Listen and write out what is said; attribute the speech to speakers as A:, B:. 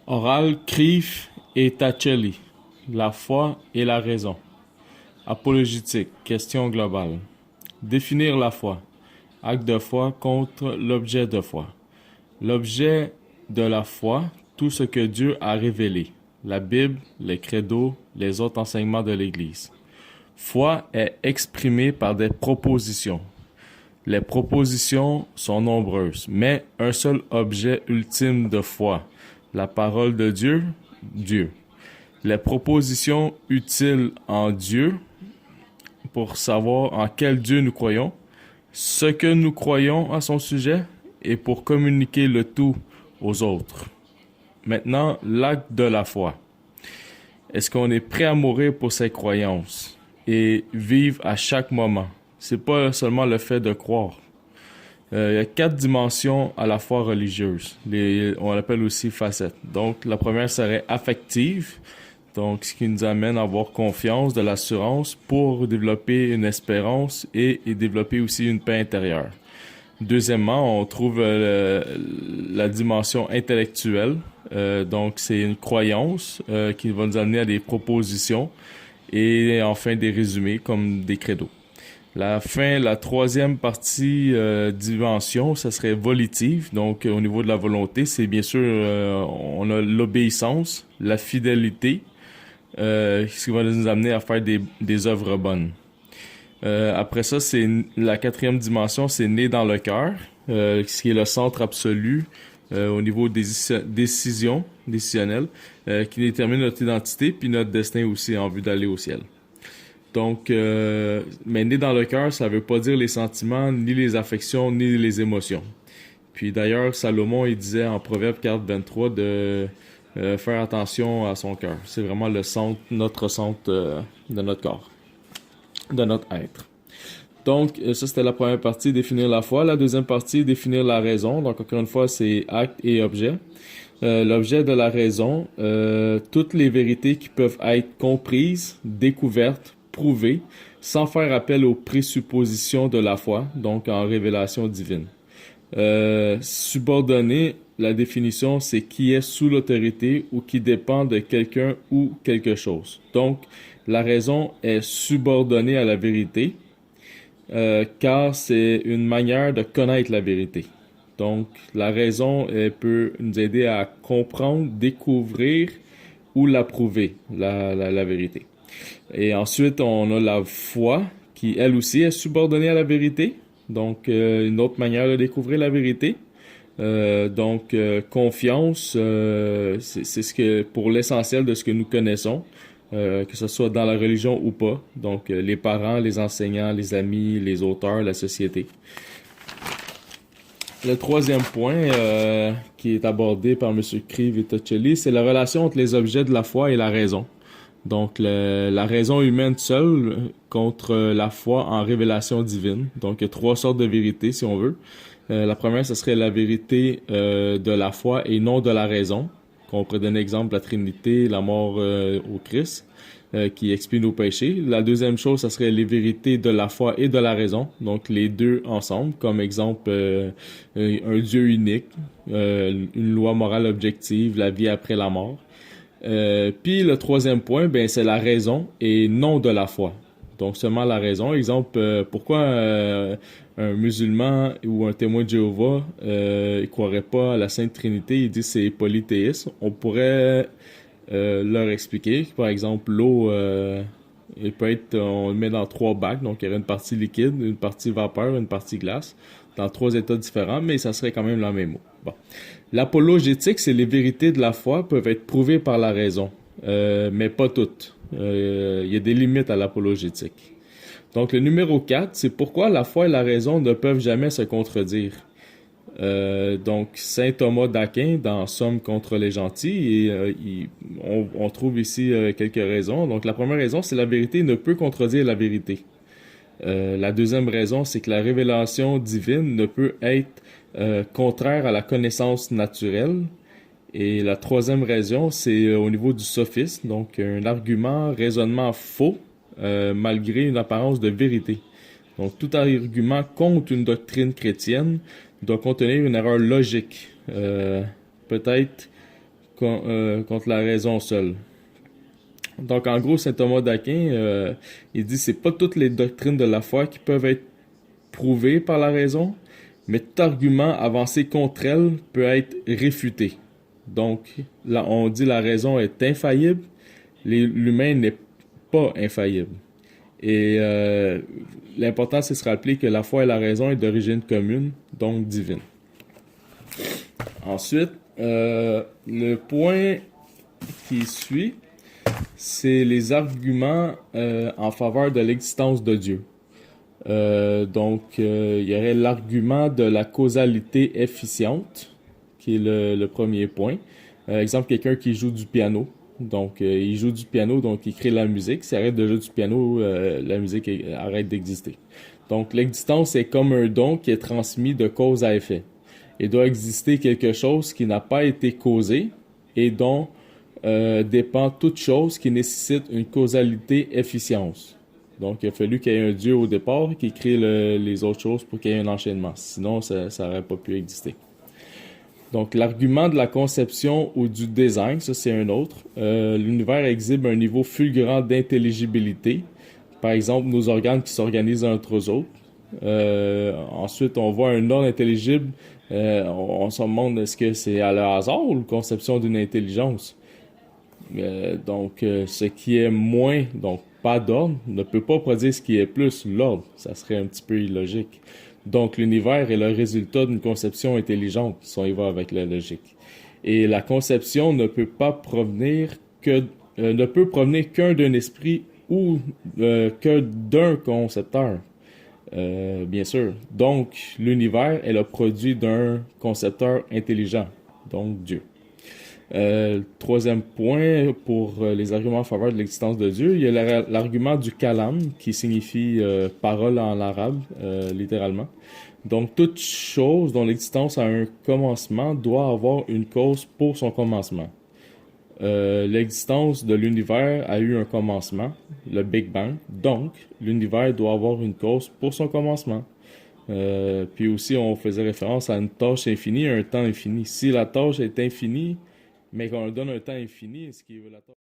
A: Oral, Criff et Tacelli. La foi et la raison. Apologétique. Question globale. Définir la foi. Acte de foi contre l'objet de foi. L'objet de la foi, tout ce que Dieu a révélé. La Bible, les credos, les autres enseignements de l'Église. Foi est exprimée par des propositions. Les propositions sont nombreuses, mais un seul objet ultime de foi, la parole de Dieu, Dieu. Les propositions utiles en Dieu pour savoir en quel Dieu nous croyons, ce que nous croyons à son sujet et pour communiquer le tout aux autres. Maintenant, l'acte de la foi. Est-ce qu'on est prêt à mourir pour ses croyances et vivre à chaque moment? C'est pas seulement le fait de croire. Il y a 4 dimensions à la foi religieuse. On l'appelle aussi facettes. Donc, la première serait affective. Donc, ce qui nous amène à avoir confiance, de l'assurance pour développer une espérance et développer aussi une paix intérieure. Deuxièmement, on trouve la dimension intellectuelle. Donc, c'est une croyance qui va nous amener à des propositions et enfin des résumés comme des credos. La troisième partie dimension, ça serait volitive. Donc, au niveau de la volonté, c'est bien sûr, on a l'obéissance, la fidélité, ce qui va nous amener à faire des œuvres bonnes. Après ça, c'est la quatrième dimension, c'est né dans le cœur, ce qui est le centre absolu au niveau des décisions décisionnelles, qui détermine notre identité puis notre destin aussi en vue d'aller au ciel. Donc, mais né dans le cœur, ça veut pas dire les sentiments, ni les affections, ni les émotions. Puis d'ailleurs, Salomon, il disait en Proverbe 4:23 de faire attention à son cœur. C'est vraiment le centre, notre centre de notre corps, de notre être. Donc, ça, c'était la première partie, définir la foi. La deuxième partie, définir la raison. Donc, encore une fois, c'est acte et objet. L'objet de la raison, toutes les vérités qui peuvent être comprises, découvertes, prouvées, sans faire appel aux présuppositions de la foi, donc en révélation divine. Subordonné, la définition, c'est qui est sous l'autorité ou qui dépend de quelqu'un ou quelque chose. Donc, la raison est subordonnée à la vérité, car c'est une manière de connaître la vérité. Donc, la raison, elle peut nous aider à comprendre, découvrir ou l'approuver, la vérité. Et ensuite, on a la foi, qui elle aussi est subordonnée à la vérité. Donc, une autre manière de découvrir la vérité. Confiance, c'est ce que pour l'essentiel de ce que nous connaissons, que ce soit dans la religion ou pas. Donc, les parents, les enseignants, les amis, les auteurs, la société. Le troisième point qui est abordé par M. Criff et Tacelli, c'est la relation entre les objets de la foi et la raison. Donc, la raison humaine seule contre la foi en révélation divine. Donc, il y a 3 sortes de vérités, si on veut. La première, ce serait la vérité de la foi et non de la raison. On pourrait donner exemple la Trinité, la mort au Christ, qui expie nos péchés. La deuxième chose, ça serait les vérités de la foi et de la raison. Donc, les deux ensemble, comme exemple un Dieu unique, une loi morale objective, la vie après la mort. Puis le troisième point, ben c'est la raison et non de la foi. Donc seulement la raison. Exemple, pourquoi un musulman ou un témoin de Jéhovah il croirait pas à la Sainte Trinité, il dit c'est polythéisme. On pourrait leur expliquer. Par exemple, l'eau, il peut être, on le met dans 3 bacs, donc il y aurait une partie liquide, une partie vapeur, une partie glace, dans 3 états différents, mais ça serait quand même la même eau. Bon. L'apologétique, c'est les vérités de la foi peuvent être prouvées par la raison, mais pas toutes. Il y a des limites à l'apologétique. Donc le numéro 4, c'est pourquoi la foi et la raison ne peuvent jamais se contredire. Donc Saint Thomas d'Aquin dans Somme contre les gentils, et on trouve ici quelques raisons. Donc la première raison, c'est la vérité ne peut contredire la vérité. La deuxième raison, c'est que la révélation divine ne peut être contraire à la connaissance naturelle. Et la troisième raison, c'est au niveau du sophisme, donc un argument, raisonnement faux, malgré une apparence de vérité. Donc tout argument contre une doctrine chrétienne doit contenir une erreur logique. Peut-être contre la raison seule. Donc, en gros, saint Thomas d'Aquin, il dit c'est pas toutes les doctrines de la foi qui peuvent être prouvées par la raison, mais tout argument avancé contre elle peut être réfuté. Donc, là, on dit la raison est infaillible, l'humain n'est pas infaillible. Et l'important, c'est de se rappeler que la foi et la raison est d'origine commune, donc divine. Ensuite, le point qui suit, c'est les arguments en faveur de l'existence de Dieu. Il y aurait l'argument de la causalité efficiente, qui est le premier point. Exemple, quelqu'un qui joue du piano. Donc, il joue du piano, donc il crée la musique. S'il arrête de jouer du piano, la musique arrête d'exister. Donc, l'existence est comme un don qui est transmis de cause à effet. Il doit exister quelque chose qui n'a pas été causé et dont dépend toute chose qui nécessite une causalité efficience. Donc, il a fallu qu'il y ait un Dieu au départ qui crée les autres choses pour qu'il y ait un enchaînement. Sinon, ça n'aurait pas pu exister. Donc, l'argument de la conception ou du design, ça c'est un autre. L'univers exhibe un niveau fulgurant d'intelligibilité. Par exemple, nos organes qui s'organisent entre eux autres. Ensuite, on voit un ordre intelligible. On se demande est-ce que c'est à le hasard ou la conception d'une intelligence. Ce qui est moins, donc pas d'ordre, ne peut pas produire ce qui est plus, l'ordre. Ça serait un petit peu illogique. Donc, l'univers est le résultat d'une conception intelligente, si on y va avec la logique. Et la conception ne peut provenir qu'un d'un esprit ou que d'un concepteur. Bien sûr. Donc, l'univers est le produit d'un concepteur intelligent, donc Dieu. Troisième point, pour les arguments en faveur de l'existence de Dieu, il y a l'argument du kalam, qui signifie parole en arabe, littéralement. Donc, toute chose dont l'existence a un commencement doit avoir une cause pour son commencement. L'existence de l'univers a eu un commencement, le Big Bang. Donc, l'univers doit avoir une cause pour son commencement. Puis aussi, on faisait référence à une tâche infinie et un temps infini. Si la tâche est infinie, mais qu'on lui donne un temps infini, est-ce qu'il veut la tâche?